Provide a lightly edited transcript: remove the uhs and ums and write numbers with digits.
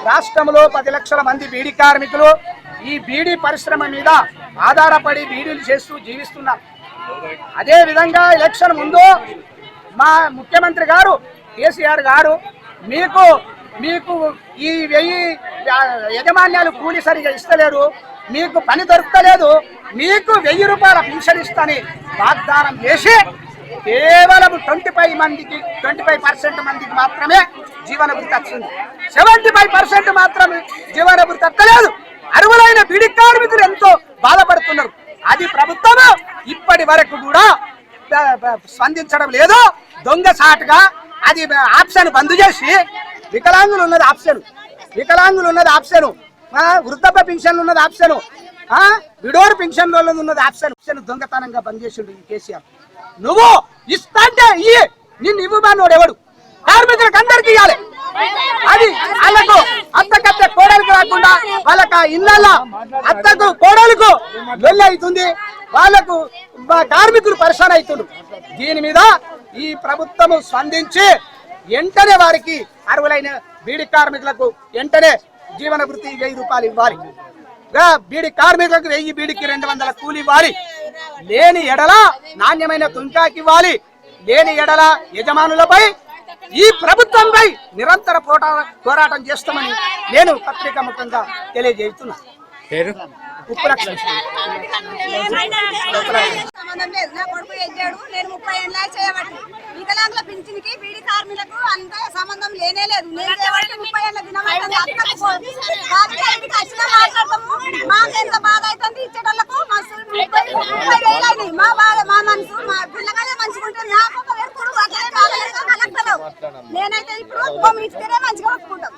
రాష్ట్రంలో 10 లక్షల మంది బీడీ కార్మికులు ఈ బీడీ పరిశ్రమ మీద ఆధారపడి బీడీలు చేస్తూ జీవిస్తున్నారు. అదే విధంగా ఎలక్షన్ ముందు మా ముఖ్యమంత్రి గారు కేసీఆర్ గారు మీకు మీకు ఈ 1000 యజమాన్యాలు కూలి సరిగా ఇస్తలేరు, మీకు పని దొరకలేదు, మీకు 1000 రూపాయల పెన్షన్ ఇస్తని వాగ్దానం చేసి కేవలం 25% మందికి మాత్రమే జీవన భృతి వచ్చింది. 75% మాత్రమే జీవన భృతి వస్తలేదు. అర్హులైన బీడీ కార్మికులు ఎంతో బాధపడుతున్నారు. అది ప్రభుత్వం ఇప్పటి వరకు కూడా స్పందించడం లేదు. దొంగసాటుగా అది ఆప్షన్ బంద్ చేసి వికలాంగులు ఉన్నది ఆప్షన్, వృద్ధప పెన్షన్లు ఉన్నది ఆప్షన్, విడోర్ పెన్షన్ ఉన్నది ఆప్షన్ దొంగతనంగా బంద్ చేసిండు ఈ కేసీఆర్. నువ్వు ఇస్తా అంటే నిన్ను ఇవ్వమన్నోడు ఎవడు? కార్మికులకు అందరికి ఇవ్వాలి. అది వాళ్ళకు అత్తకత్త కోడలకు రాకుండా వాళ్ళకి ఇళ్ళల్లో అత్తకు కోడలకు లొల్లి అవుతుంది, వాళ్ళకు కార్మికులు పరిశాన్ అవుతుండ్రు. దీని మీద ఈ ప్రభుత్వం స్పందించి వెంటనే వారికి అర్హులైన బీడీ కార్మికులకు వెంటనే జీవన భృతి 1000 రూపాయలు ఇవ్వాలి. బీడీ కార్మికులకు 1000, బీడీకి 200 కూలి ఇవ్వాలి. లేని ఎడల నాణ్యమైన తుంకాకి ఇవ్వాలి. లేని ఎడల యజమానులపై ఈ ప్రభుత్వంపై నిరంతర పోరాటం చేస్తామని నేను పత్రికా ముఖంగా తెలియజేస్తున్నా. నా కొడుకు ఎగ్గాడు, నేను 30 ఏళ్ళ చేయబట్టి వికలాంగుల పింఛన్కి బీడీ కార్మికులకు అంత సంబంధం లేనే లేదు. నేను 30 ఏళ్ళ దినమాటం మాట్లాడతాము. మాకు ఎంత బాధ అవుతుంది ఇచ్చేటోళ్ళకు. 30,000 అయినాయి. మా మనసు మా పిల్లగానే మంచిగుంటే నాకు ఒక వేసుకుడు అట్లనే బాధ కలెక్టర్ నేనైతే ఇప్పుడు ఇస్తేనే మంచిగా ఒప్పుకుంటాం.